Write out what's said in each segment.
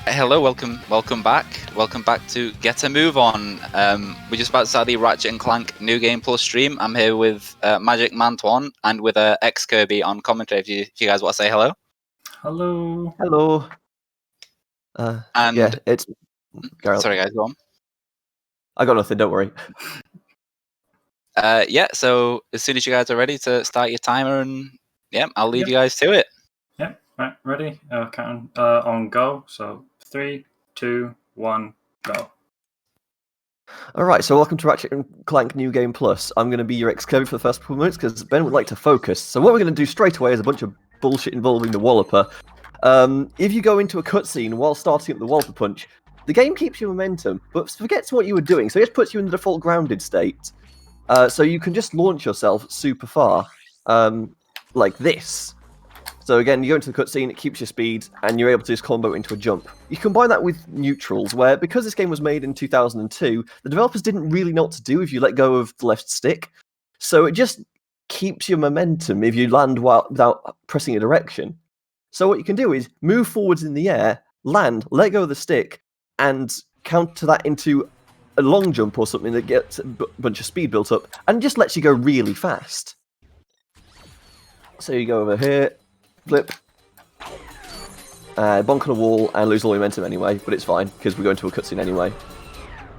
Hello, welcome back to Get a Move On. We're just about to start the Ratchet and Clank New Game Plus stream. I'm here with MagicMantwon and with X Kirby on commentary. If you guys want to say hello. Hello. Hello. And yeah, it's. Sorry, guys, go on. I got nothing. Don't worry. So as soon as you guys are ready to start your timer, and I'll leave you guys to it. Yep. Right. Ready? Count on go. So 3, 2, 1, go. All right. So welcome to Ratchet and Clank New Game Plus. I'm going to be your ex-Kirby for the first couple of minutes because Ben would like to focus. So what we're going to do straight away is a bunch of bullshit involving the Walloper. If you go into a cutscene while starting up the Walloper Punch, the game keeps your momentum, but forgets what you were doing. So it just puts you in the default grounded state. So you can just launch yourself super far, like this. So again, you go into the cutscene, it keeps your speed, and you're able to just combo into a jump. You combine that with neutrals, where because this game was made in 2002, the developers didn't really know what to do if you let go of the left stick. So it just keeps your momentum if you land without pressing a direction. So what you can do is move forwards in the air, land, let go of the stick, and counter that into a long jump or something that gets a bunch of speed built up, and just lets you go really fast. So you go over here, flip, bonk on a wall, and lose all your momentum anyway, but it's fine, because we're going to a cutscene anyway.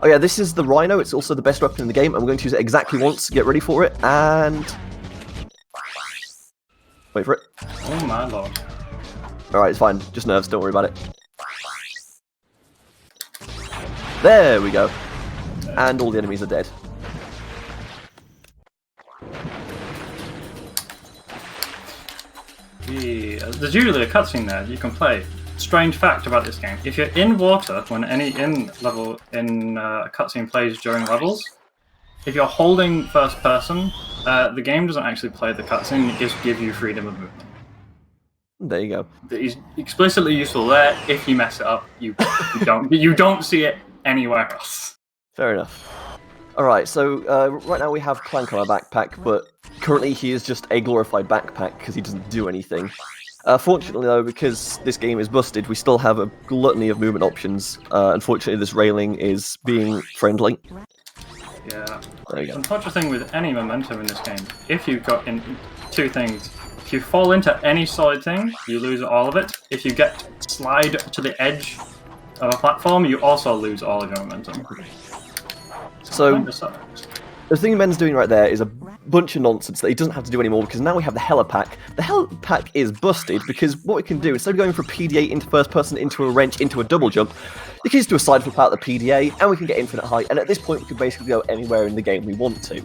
Oh yeah, this is the Rhino, it's also the best weapon in the game, and we're going to use it exactly once, get ready for it, and... wait for it. Oh my lord. Alright, it's fine, just nerves, don't worry about it. There we go. And all the enemies are dead. Yeah, there's usually a cutscene there you can play. Strange fact about this game: if you're in water when any cutscene plays during levels, if you're holding first person, the game doesn't actually play the cutscene; it just gives you freedom of movement. There you go. It's explicitly useful there. If you mess it up, you don't see it anywhere else. Fair enough. Alright, so right now we have Clank on our backpack, but currently he is just a glorified backpack because he doesn't do anything. Fortunately though, because this game is busted, we still have a gluttony of movement options. Unfortunately, this railing is being friendly. Yeah. There you go. The unfortunate thing with any momentum in this game, if you've got in two things, if you fall into any solid thing, you lose all of it. If you slide to the edge of a platform, you also lose all of your momentum. So, the thing Ben's doing right there is a bunch of nonsense that he doesn't have to do anymore because now we have the Helipack. The Helipack is busted because what we can do, instead of going from PDA into first person, into a wrench, into a double jump, you can just do a side flip out the PDA and we can get infinite height, and at this point we can basically go anywhere in the game we want to.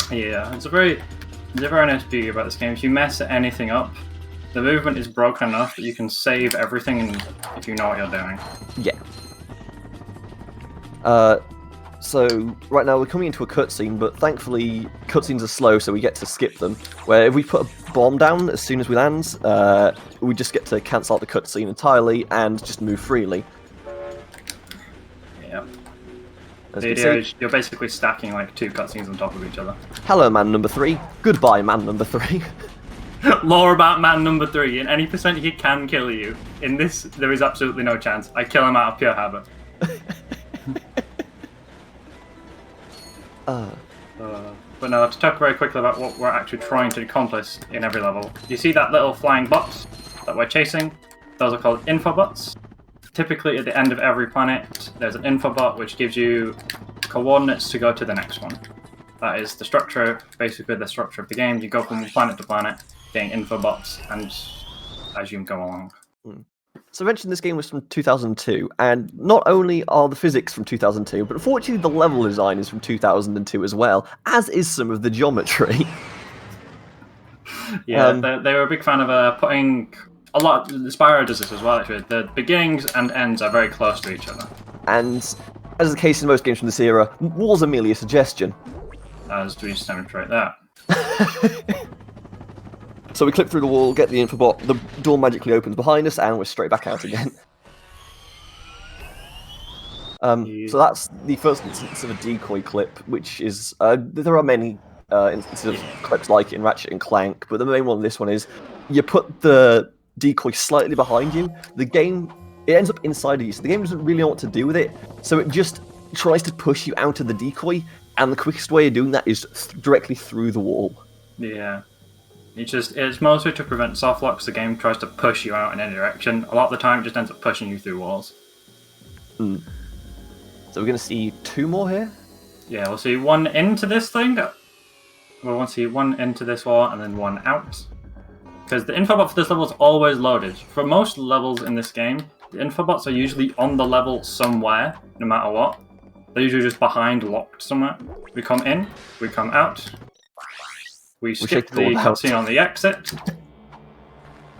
Yeah, it's a very nice beauty about this game. If you mess anything up, the movement is broken enough that you can save everything if you know what you're doing. Yeah. So right now we're coming into a cutscene, but thankfully cutscenes are slow, so we get to skip them. Where if we put a bomb down as soon as we land, we just get to cancel out the cutscene entirely and just move freely. Yeah. The idea is you're basically stacking like two cutscenes on top of each other. Hello, man number 3. Goodbye, man number 3. Lore about man number 3. In any percent he can kill you. In this, there is absolutely no chance. I kill him out of pure habit. But now to talk very quickly about what we're actually trying to accomplish in every level. You see that little flying box that we're chasing? Those are called infobots. Typically at the end of every planet, there's an infobot which gives you coordinates to go to the next one. That is the structure, basically the structure of the game. You go from planet to planet, getting infobots, and as you go along. So I mentioned this game was from 2002, and not only are the physics from 2002, but unfortunately the level design is from 2002 as well, as is some of the geometry. Yeah, they were a big fan of putting a lot. Spyro does this as well, actually. The beginnings and ends are very close to each other. And, as is the case in most games from this era, walls are merely a suggestion. As we just demonstrate that. So we clip through the wall, get the infobot, the door magically opens behind us, and we're straight back out again. So that's the first instance of a decoy clip, which is... there are many instances of clips like it in Ratchet and Clank, but the main one of this one is you put the decoy slightly behind you, it ends up inside of you. So the game doesn't really know what to do with it. So it just tries to push you out of the decoy, and the quickest way of doing that is directly through the wall. Yeah. It's mostly to prevent soft locks. The game tries to push you out in any direction. A lot of the time, it just ends up pushing you through walls. So we're going to see 2 more here? Yeah, we'll see 1 into this thing. We'll see 1 into this wall and then 1 out. Because the infobot for this level is always loaded. For most levels in this game, the infobots are usually on the level somewhere, no matter what. They're usually just behind, locked somewhere. We come in, we come out. We skip the cutscene on the exit,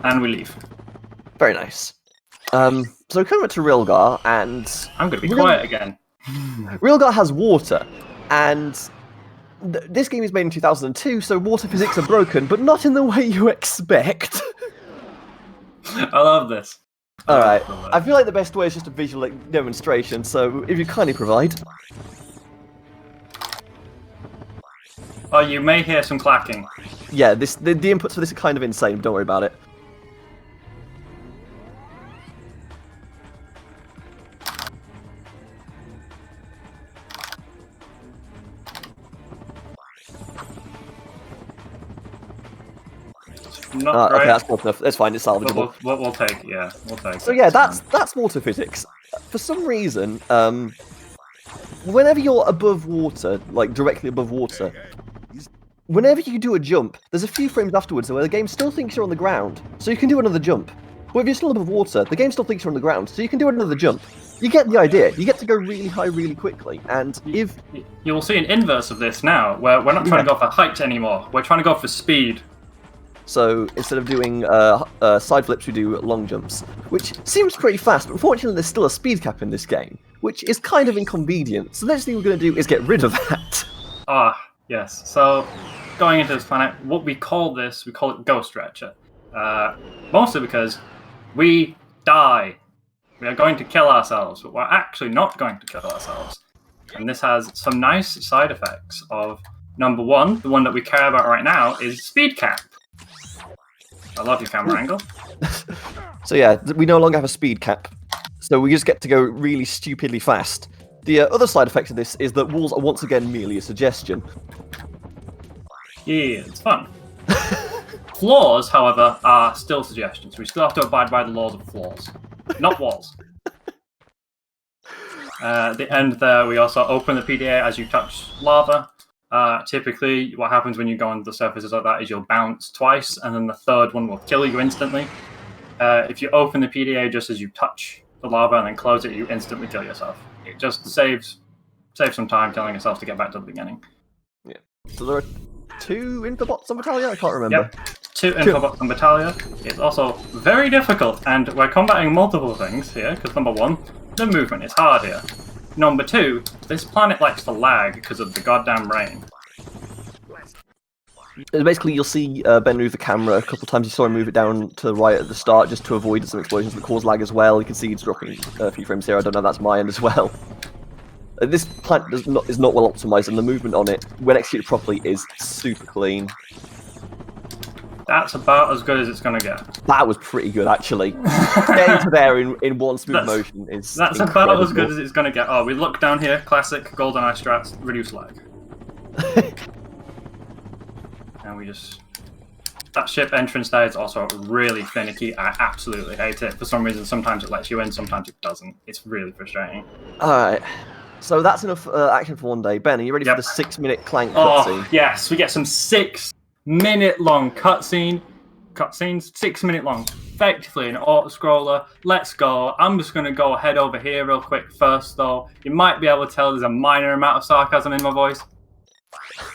and we leave. Very nice. So coming back to Rilgar, and... I'm going to be quiet again. Rilgar has water, and this game is made in 2002, so water physics are broken, but not in the way you expect. I love this. Alright, I feel like the best way is just a visual demonstration, so if you kindly provide... Oh, you may hear some clacking. Yeah, the inputs for this are kind of insane, but don't worry about it. Not great. Okay, that's close enough. That's fine, it's salvageable. We'll take, yeah, we'll take So yeah, that's water physics. For some reason, whenever you're above water, like directly above water, whenever you do a jump, there's a few frames afterwards where the game still thinks you're on the ground, so you can do another jump. But if you're still above water, the game still thinks you're on the ground, so you can do another jump. You get the idea. You get to go really high really quickly, and if... You will see an inverse of this now, where we're not trying to go for height anymore, we're trying to go for speed. So instead of doing side flips, we do long jumps, which seems pretty fast, but unfortunately there's still a speed cap in this game, which is kind of inconvenient. So the next thing we're going to do is get rid of that. Ah, yes. So going into this planet, what we call it Ghost Ratchet. Mostly because we die. We are going to kill ourselves, but we're actually not going to kill ourselves. And this has some nice side effects of, number 1, the one that we care about right now, is speed cap. I love your camera angle. So yeah, we no longer have a speed cap, so we just get to go really stupidly fast. The other side effect of this is that walls are once again merely a suggestion. Yeah, it's fun. Floors, however, are still suggestions. We still have to abide by the laws of floors, not walls. At the end there, we also open the PDA as you touch lava. Typically, what happens when you go on the surfaces like that is you'll bounce twice, and then the third one will kill you instantly. If you open the PDA just as you touch the lava and then close it, you instantly kill yourself. It just saves some time telling yourself to get back to the beginning. Yeah. So there are 2 infobots on Battalion? I can't remember. Yep. 2 infobots on Battalion. It's also very difficult, and we're combating multiple things here, because number 1, the movement is hard here. Number 2, this planet likes to lag because of the goddamn rain. Basically, you'll see Ben move the camera a couple of times. You saw him move it down to the right at the start just to avoid some explosions that cause lag as well. You can see it's dropping a few frames here. I don't know, that's my end as well. This planet is not well optimized, and the movement on it, when executed properly, is super clean. That's about as good as it's going to get. That was pretty good, actually. Getting to there in one smooth motion is That's incredible. about as good as it's going to get. Oh, we look down here, classic GoldenEye strats, reduce lag. And we just... That ship entrance there is also really finicky. I absolutely hate it. For some reason, sometimes it lets you in, sometimes it doesn't. It's really frustrating. Alright. So that's enough action for one day. Ben, are you ready for the 6-minute Clank cutscene? Oh, yes. We get some 6-minute long cutscenes, 6-minute long, effectively an auto-scroller. Let's go. I'm just going to go head over here real quick first, though. You might be able to tell there's a minor amount of sarcasm in my voice.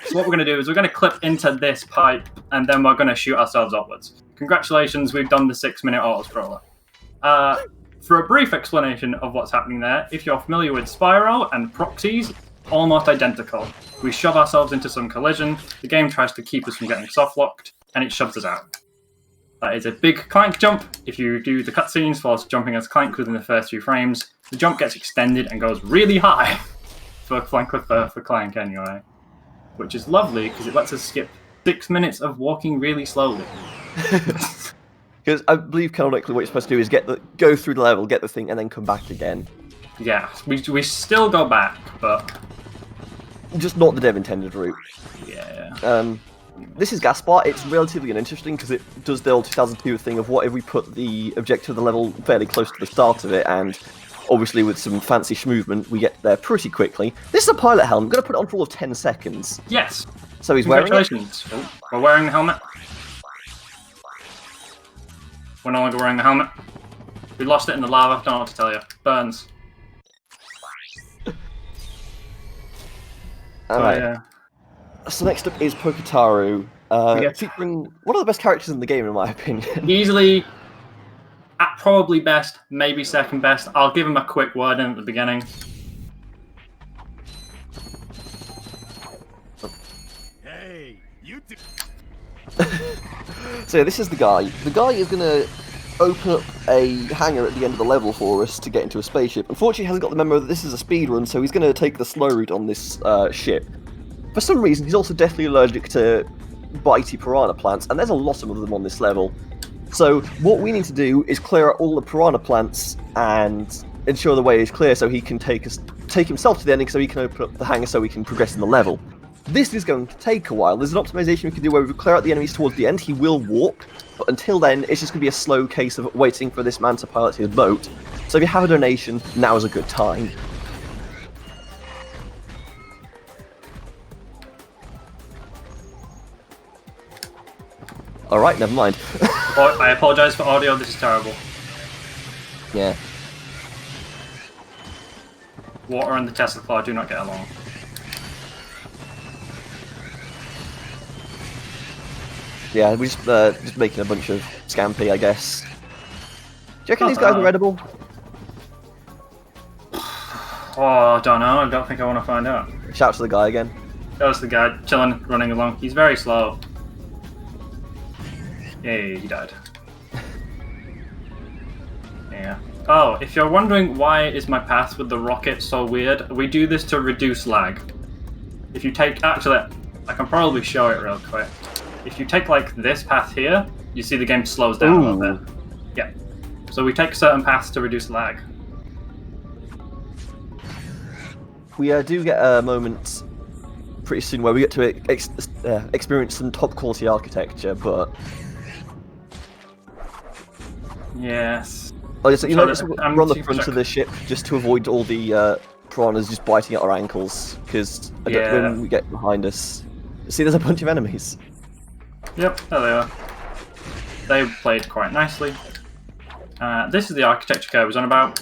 So what we're going to do is we're going to clip into this pipe, and then we're going to shoot ourselves upwards. Congratulations, we've done the 6-minute auto-scroller. For a brief explanation of what's happening there, if you're familiar with Spyro and proxies, almost identical. We shove ourselves into some collision, the game tries to keep us from getting soft-locked, and it shoves us out. That is a big Clank jump. If you do the cutscenes whilst jumping as Clank within the first few frames, the jump gets extended and goes really high for Clank anyway. Which is lovely, because it lets us skip 6 minutes of walking really slowly. Because Because I believe canonically what you're supposed to do is go through the level, get the thing, and then come back again. Yeah, we still go back, but Just not the dev intended route. yeah. This is Gaspar. It's relatively uninteresting because it does the old 2002 thing of what if we put the objective of the level fairly close to the start of it, and obviously with some fancy movement, we get there pretty quickly. This is a pilot helm. I'm going to put it on for all of 10 seconds. Yes. So he's wearing it. Congratulations. Oh, we're wearing the helmet. We're no longer wearing the helmet. We lost it in the lava. Don't know what to tell you. Burns. Alright. Yeah. So next up is Poketaru, featuring one of the best characters in the game, in my opinion. Easily, at probably best, maybe second best. I'll give him a quick word in at the beginning. Hey, you do. So yeah, this is the guy. The guy is going to open up a hangar at the end of the level for us to get into a spaceship. Unfortunately, he hasn't got the memo that this is a speed run, so he's going to take the slow route on this ship. For some reason, he's also deathly allergic to bitey piranha plants, and there's a lot of them on this level. So what we need to do is clear out all the piranha plants and ensure the way is clear so he can take himself to the ending so he can open up the hangar so we can progress in the level. This is going to take a while. There's an optimization we can do where we clear out the enemies towards the end. He will walk, but until then, it's just going to be a slow case of waiting for this man to pilot his boat. So if you have a donation, now is a good time. Alright, never mind. I apologise for audio, this is terrible. Yeah. Water and the Tesla Claw do not get along. Yeah, we're just making a bunch of scampi, I guess. Do you reckon these guys are edible? Oh, I don't know. I don't think I want to find out. Shout to the guy again. That was the guy chilling, running along. He's very slow. Yay, he died. Yeah. Oh, if you're wondering why is my path with the rocket so weird, we do this to reduce lag. If you take... Actually, I can probably show it real quick. If you take, like, this path here, you see the game slows down a little bit. Yeah. So we take certain paths to reduce lag. We do get a moment pretty soon where we get to experience some top quality architecture, but... Yes. Oh, so, you So notice I'm we're on the super front shocked. of the ship just to avoid all the piranhas just biting at our ankles, because when we get behind us... See, there's a bunch of enemies. Yep, there they are. They played quite nicely. This is the architecture curve I was on about.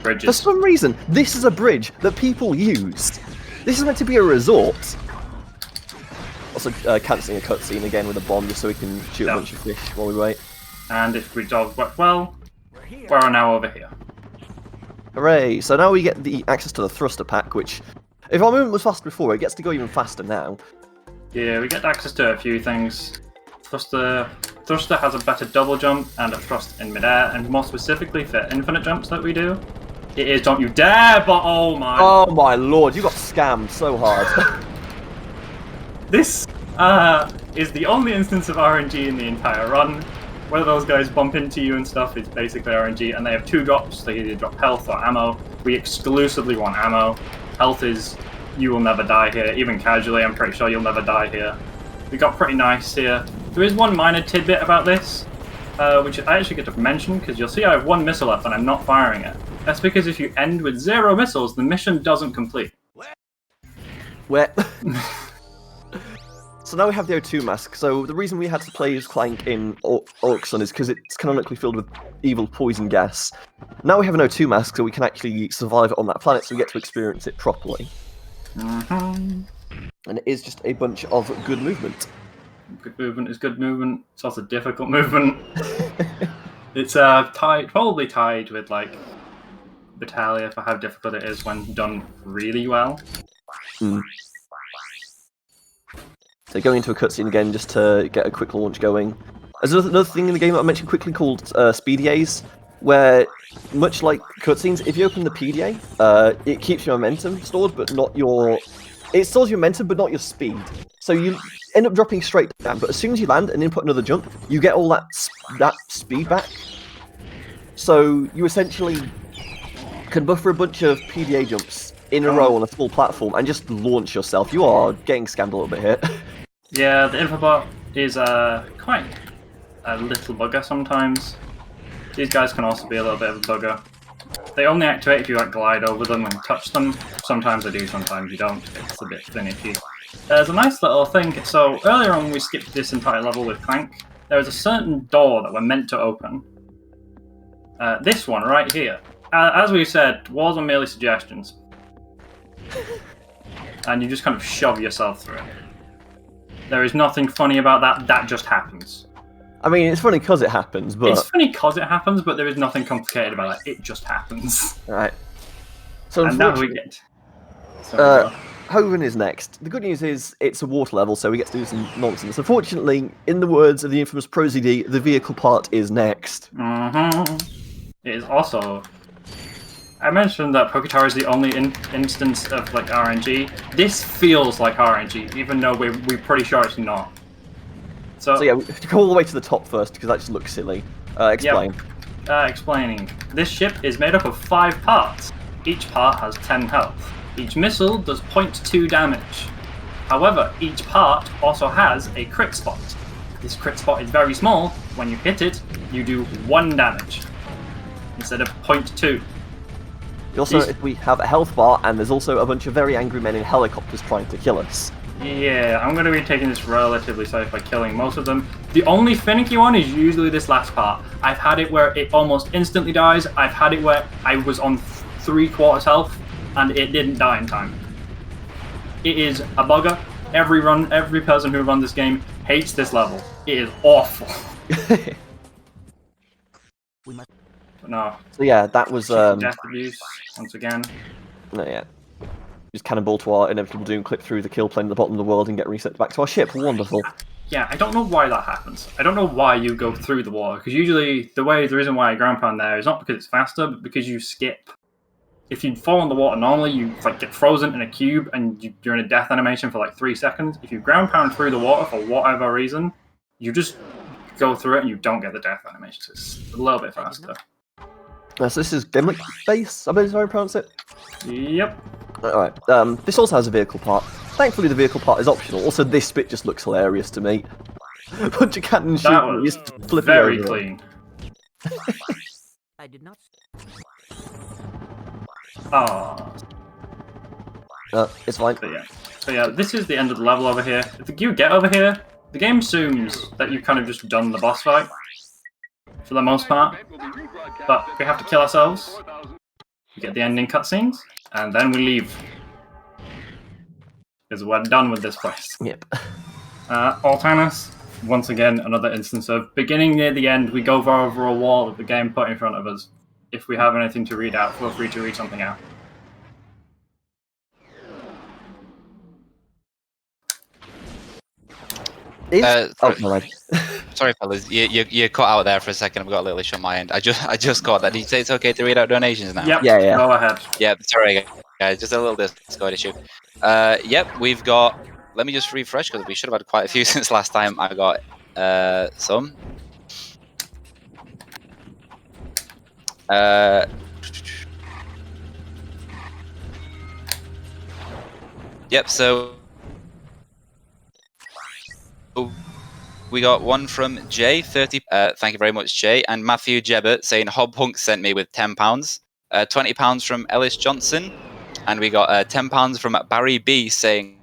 Bridges. For some reason, this is a bridge that people used. This is meant to be a resort. Also, cancelling a cutscene again with a bomb just so we can shoot a bunch of fish while we wait. And it resolved well. We're now over here. Hooray! So now we get the access to the thruster pack, which, if our movement was fast before, it gets to go even faster now. Yeah, we get access to a few things. Thruster has a better double jump and a thrust in midair, and more specifically for infinite jumps that we do. It is don't you dare, but oh my... Oh my lord, you got scammed so hard. This is the only instance of RNG in the entire run. Whether those guys bump into you and stuff is basically RNG, and they have two drops. They either drop health or ammo. We exclusively want ammo. Health is you will never die here. Even casually, I'm pretty sure you'll never die here. We got pretty nice here. There is one minor tidbit about this, which I actually get to mention, because you'll see I have one missile left and I'm not firing it. That's because if you end with 0 missiles, the mission doesn't complete. Where? So now we have the O2 mask. So the reason we had to play as Clank in Orkson is because it's canonically filled with evil poison gas. Now we have an O2 mask, so we can actually survive on that planet, so we get to experience it properly. Mm-hmm. And it is just a bunch of good movement. Good movement is good movement. It's also difficult movement. It's probably tied with like Battaglia for how difficult it is when done really well. Mm. So going into a cutscene again just to get a quick launch going. There's another thing in the game that I mentioned quickly called PDAs, where, much like cutscenes, if you open the PDA, it keeps your momentum stored, but not your... It stores your momentum, but not your speed. So end up dropping straight down, but as soon as you land and then put another jump, you get all that speed back. So you essentially can buffer a bunch of PDA jumps in a row on a full platform and just launch yourself. You are getting scammed a little bit here. Yeah, the infobot is quite a little bugger sometimes. These guys can also be a little bit of a bugger. They only activate if you like glide over them and touch them. Sometimes they do, sometimes you don't. It's a bit finicky. There's a nice little thing. So earlier on, we skipped this entire level with Clank. There was a certain door that we're meant to open. This one right here. As we said, walls are merely suggestions. And you just kind of shove yourself through it. There is nothing funny about that. That just happens. I mean, it's funny because it happens, but... It's funny because it happens, but there is nothing complicated about it. It just happens. Right. So and now we get... Hoven is next. The good news is it's a water level, so we get to do some nonsense. Unfortunately, in the words of the infamous ProZD, the vehicle part is next. Mm-hmm. It is also... I mentioned that Poketar is the only instance of like RNG. This feels like RNG, even though we're pretty sure it's not. So yeah, we have to go all the way to the top first, because that just looks silly. Explain. Yep. Explaining. This ship is made up of 5 parts. Each part has 10 health. Each missile does 0.2 damage. However, each part also has a crit spot. This crit spot is very small. When you hit it, you do 1 damage instead of 0.2. Also, we have a health bar, and there's also a bunch of very angry men in helicopters trying to kill us. Yeah, I'm going to be taking this relatively safe by killing most of them. The only finicky one is usually this last part. I've had it where it almost instantly dies. I've had it where I was on 3/4 health, and it didn't die in time. It is a bugger. Every person who runs this game hates this level. It is awful. But no. So yeah, that was... Death abuse, once again. No, yeah. Just cannonball to our inevitable doom, clip through the kill plane at the bottom of the world and get reset back to our ship. Wonderful. Yeah, I don't know why that happens. I don't know why you go through the water, because usually the reason why I ground pound there is not because it's faster, but because you skip. If you fall in the water normally, you like get frozen in a cube and you're in a death animation for like 3 seconds. If you ground pound through the water for whatever reason, you just go through it and you don't get the death animation. So it's a little bit faster. So this is Gimlick base, I believe is how I pronounce it. Yep. Alright, this also has a vehicle part. Thankfully the vehicle part is optional. Also this bit just looks hilarious to me. A bunch of cannon shooting, just flipping very over. clean. I did not. Oh. It's fine. So yeah, this is the end of the level over here. If you get over here, the game assumes that you've kind of just done the boss fight, for the most part. But we have to kill ourselves. We get the ending cutscenes, and then we leave. Because we're done with this place. Yep. Altanis, once again, another instance of beginning near the end, we go over a wall that the game put in front of us. If we have anything to read out, feel free to read something out. Sorry, fellas. You cut out there for a second. I've got a little issue on my end. I just caught that. Did you say it's okay to read out donations now? Yep. Yeah. Go ahead. Yeah. Sorry, guys. Just a little Discord issue. Yep. We've got. Let me just refresh because we should have had quite a few since last time. I got some. Yep. So. We got one from Jay, 30. Thank you very much, Jay. And Matthew Jebbert saying Hob Hunk sent me with £10. £20 from Ellis Johnson. And we got £10 from Barry B saying,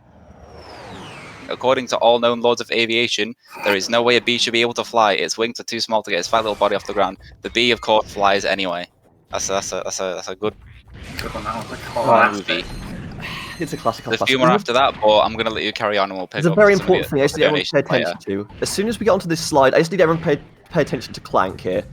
according to all known lords of aviation, there is no way a bee should be able to fly. Its wings are too small to get its fat little body off the ground. The bee, of course, flies anyway. That's a good one. That was movie. It's a classical. There's a few more after that, but I'm going to let you carry on and we'll pick up. It's a very important thing I just need everyone to pay donations attention later. to. As soon as we get onto this slide, I just need everyone to pay attention to Clank here.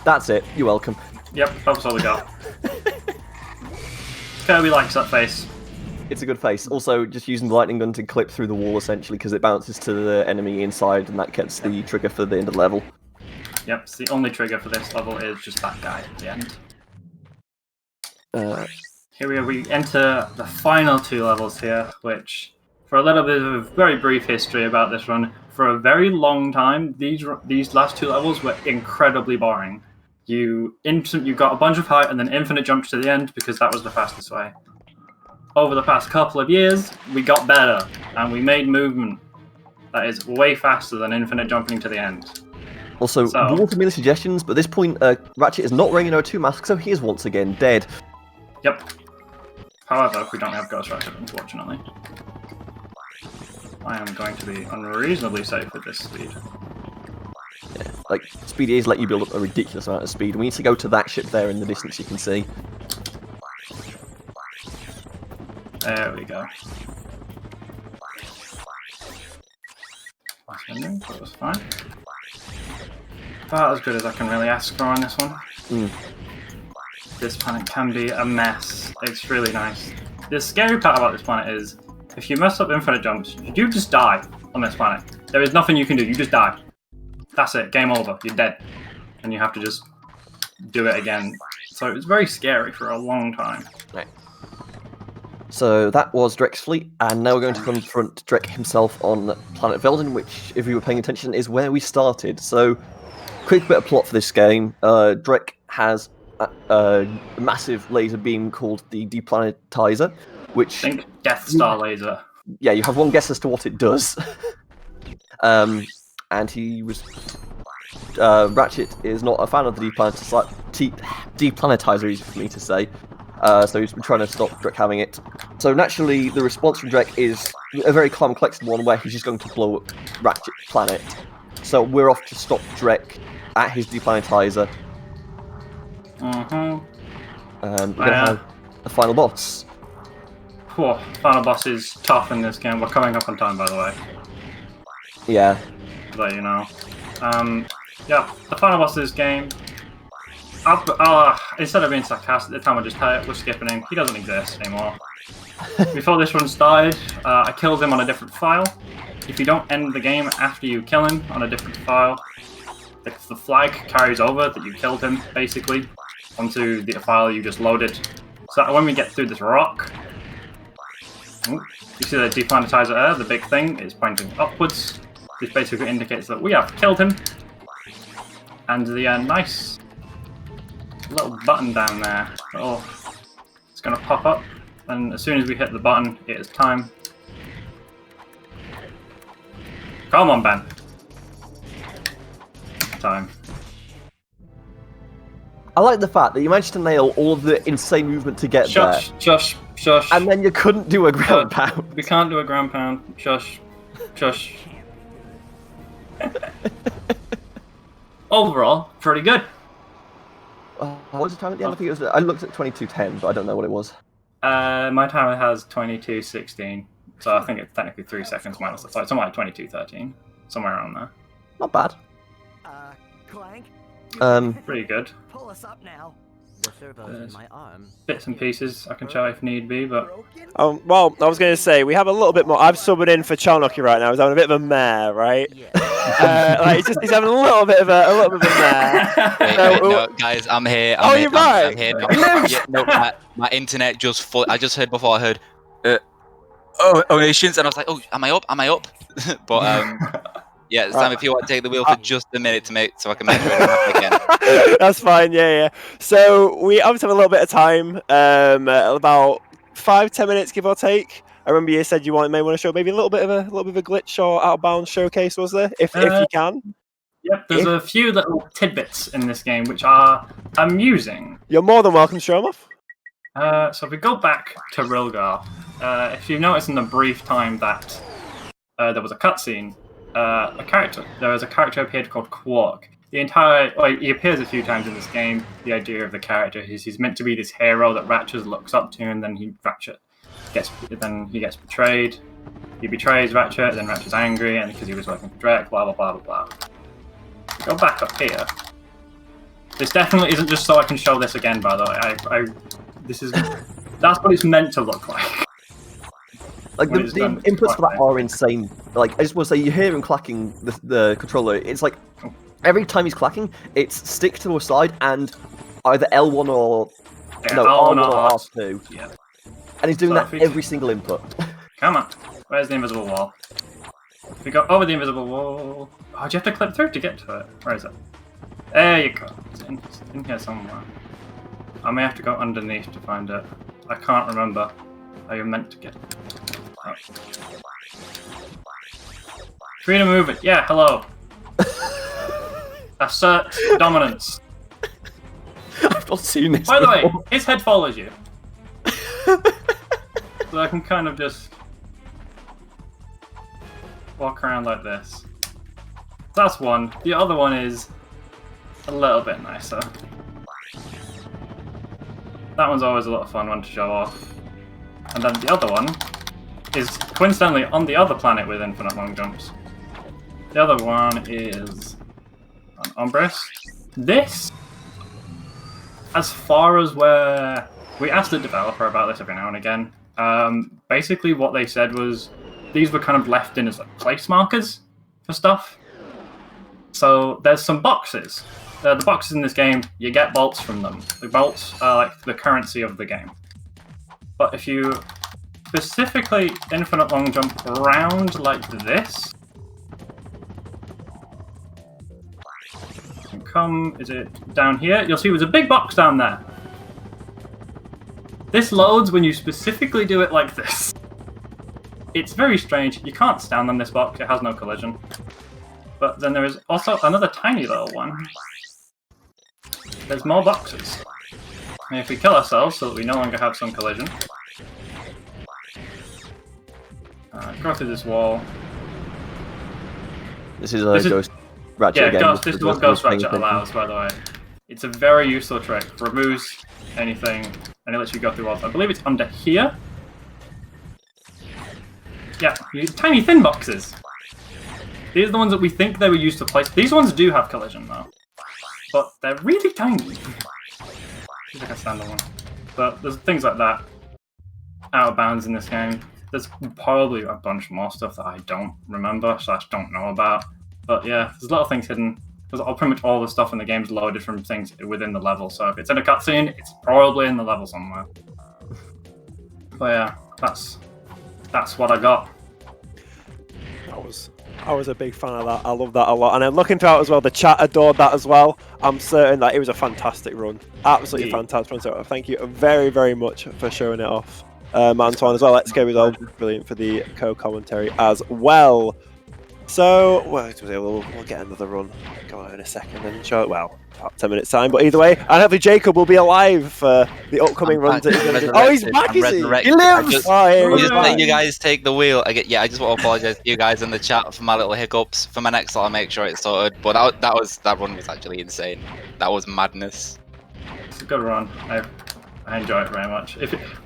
That's it. You're welcome. Yep, that's all we got. Kirby likes that face. It's a good face. Also, just using the lightning gun to clip through the wall, essentially, because it bounces to the enemy inside, and that gets the trigger for the end of the level. Yep, so the only trigger for this level is just that guy at the end. Here we enter the final 2 levels here, which, for a little bit of a very brief history about this run, for a very long time, these last 2 levels were incredibly boring. You got a bunch of height and then infinite jumps to the end because that was the fastest way. Over the past couple of years, we got better, and we made movement that is way faster than infinite jumping to the end. Also, watermelon suggestions, but at this point, Ratchet is not wearing an O2 mask, so he is once again dead. Yep. However, we don't have Ghost Ratchet, unfortunately. I am going to be unreasonably safe with this speed. Yeah, like, speed is let you build up a ridiculous amount of speed. We need to go to that ship there in the distance you can see. There we go. Last ending, that was fine. About as good as I can really ask for on this one. This planet can be a mess. It's really nice. The scary part about this planet is, if you mess up infinite jumps, you just die on this planet. There is nothing you can do, you just die. That's it, game over, you're dead. And you have to just do it again. So it was very scary for a long time. Right. So that was Drek's fleet, and now we're going to confront Drek himself on planet Velden, which, if you were paying attention, is where we started. So, quick bit of plot for this game. Drek has a massive laser beam called the Deplanetizer, which... Think Death Star laser. Yeah, you have one guess as to what it does. And he was... Ratchet is not a fan of the Deplanetizer, easy for me to say. So he's been trying to stop Drek having it. So naturally, the response from Drek is a very calm, collected one, where he's just going to blow up Ratchet's planet. So we're off to stop Drek at his Deplanetizer. Mm-hmm. And we're going to have the final boss. Whew, final boss is tough in this game. We're coming up on time, by the way. Yeah. So you know. Yeah, the final boss of this game. Instead of being sarcastic, at the time I just we're skipping him. He doesn't exist anymore. Before this run started, I killed him on a different file. If you don't end the game after you kill him on a different file, the flag carries over that you killed him, basically, onto the file you just loaded. So that when we get through this rock, you see the Deplanetizer there, the big thing is pointing upwards. This basically indicates that we have killed him. And the nice little button down there, it's going to pop up, and as soon as we hit the button, it is time. Come on, Ben. Time. I like the fact that you managed to nail all of the insane movement to get there. Shush. And then you couldn't do a ground pound. We can't do a ground pound. Shush. Overall, pretty good. What was the time at the end? I think it was. I looked at 22:10, but I don't know what it was. My timer has 22:16, so I think it's technically 3 seconds minus the flight. Somewhere like 22:13, somewhere around there. Not bad. Clank. Pretty good. Pull us up now. The servo's in my arm. Bits and pieces I can show if need be, but well, I was going to say we have a little bit more. I've subbed in for Charnocky right now. He's having a bit of a mare, right? Yeah. He's having a little bit of a mare. Wait, no, guys, I'm here. You're right. I'm here now. My internet just full. I just heard before. I heard, nations, and I was like, am I up? But yeah, Sam, if you want to take the wheel for just a minute so I can make sure it happens again. That's fine. Yeah. So we obviously have a little bit of time, about 5-10 minutes, give or take. I remember you said you may want to show maybe a little bit of a glitch or outbound showcase, was there? If you can. Yep, there's a few little tidbits in this game which are amusing. You're more than welcome to show them off. So if we go back to Rilgar, if you notice in the brief time that there was a cutscene, there was a character appeared called Quark. He appears a few times in this game. The idea of the character is he's meant to be this hero that Ratchet looks up to, and then Ratchet gets betrayed. He betrays Ratchet, then Ratchet's angry, and because he was working for Drek, blah blah blah blah blah. Go back up here. This definitely isn't just so I can show this again, by the way. That's what it's meant to look like. Like the inputs for that are insane. Like I just want to say, you hear him clacking the controller. It's like every time he's clacking, it's stick to a side and either L1 or Yeah, No, R1 R1 or or R2. R2. Yeah. And he's doing So that if we- every single input. Come on. Where's the invisible wall? If we go over the invisible wall... Oh, do you have to clip through to get to it? Where is it? There you go. It's in here somewhere. I may have to go underneath to find it. I can't remember how you're meant to get it. Oh. Freedom movement. Yeah, hello. Assert dominance. I've not seen this By the way, before. his head follows you. So I can kind of just walk around like this. That's one. The other one is a little bit nicer. That one's always a lot of fun one to show off. And then the other one is coincidentally on the other planet with infinite long jumps. The other one is on Umbris. This, as far as where we asked the developer about this every now and again. Basically, what they said was these were kind of left in as like place markers for stuff. So there's some boxes. The boxes in this game, you get bolts from them. The bolts are like the currency of the game. But if you specifically infinite long jump around like this, and come, is it down here? You'll see there's a big box down there. This loads when you specifically do it like this. It's very strange. You can't stand on this box. It has no collision. But then there is also another tiny little one. There's more boxes. And if we kill ourselves so that we no longer have some collision, go through this wall. This is a Ghost Ratchet Yeah, again. this is what Ghost Ratchet allows, by the way. It's a very useful trick. Removes anything, and it lets you go through walls. I believe it's under here. Yeah, tiny thin boxes. These are the ones that we think they were used to place. These ones do have collision, though. But they're really tiny. See if I can stand on one. But there's things like that out of bounds in this game. There's probably a bunch more stuff that I don't remember, / don't know about. But yeah, there's a lot of things hidden. Because pretty much all the stuff in the game is loaded from things within the level. So if it's in a cutscene, it's probably in the level somewhere. But yeah, that's what I got. I was a big fan of that. I love that a lot. And I'm looking throughout as well. The chat adored that as well. I'm certain that it was a fantastic run. Absolutely fantastic run. So thank you very, very much for showing it off. Mantwon as well. Let's go with all brilliant for the co-commentary as well. So, well, we'll get another run going on in a second and show it, well, about 10 minutes time. But either way, and hopefully Jacob will be alive for the upcoming runs that he's going to do. Oh, he's back, is he? He lives! Let you guys take the wheel. I just want to apologise to you guys in the chat for my little hiccups. For my next one, I'll make sure it's sorted. But that run was actually insane. That was madness. It's a good run. I enjoy it very much.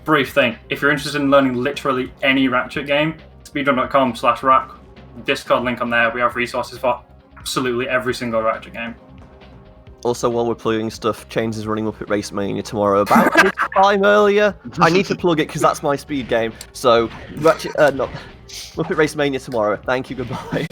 Brief thing, if you're interested in learning literally any Ratchet game, speedrun.com/rack. Discord link on there. We have resources for absolutely every single Ratchet game. Also, while we're plugging stuff, Chains is running up at Race Mania tomorrow about this time earlier. I need to plug it because that's my speed game. So, Ratchet, up at Race Mania tomorrow. Thank you, goodbye.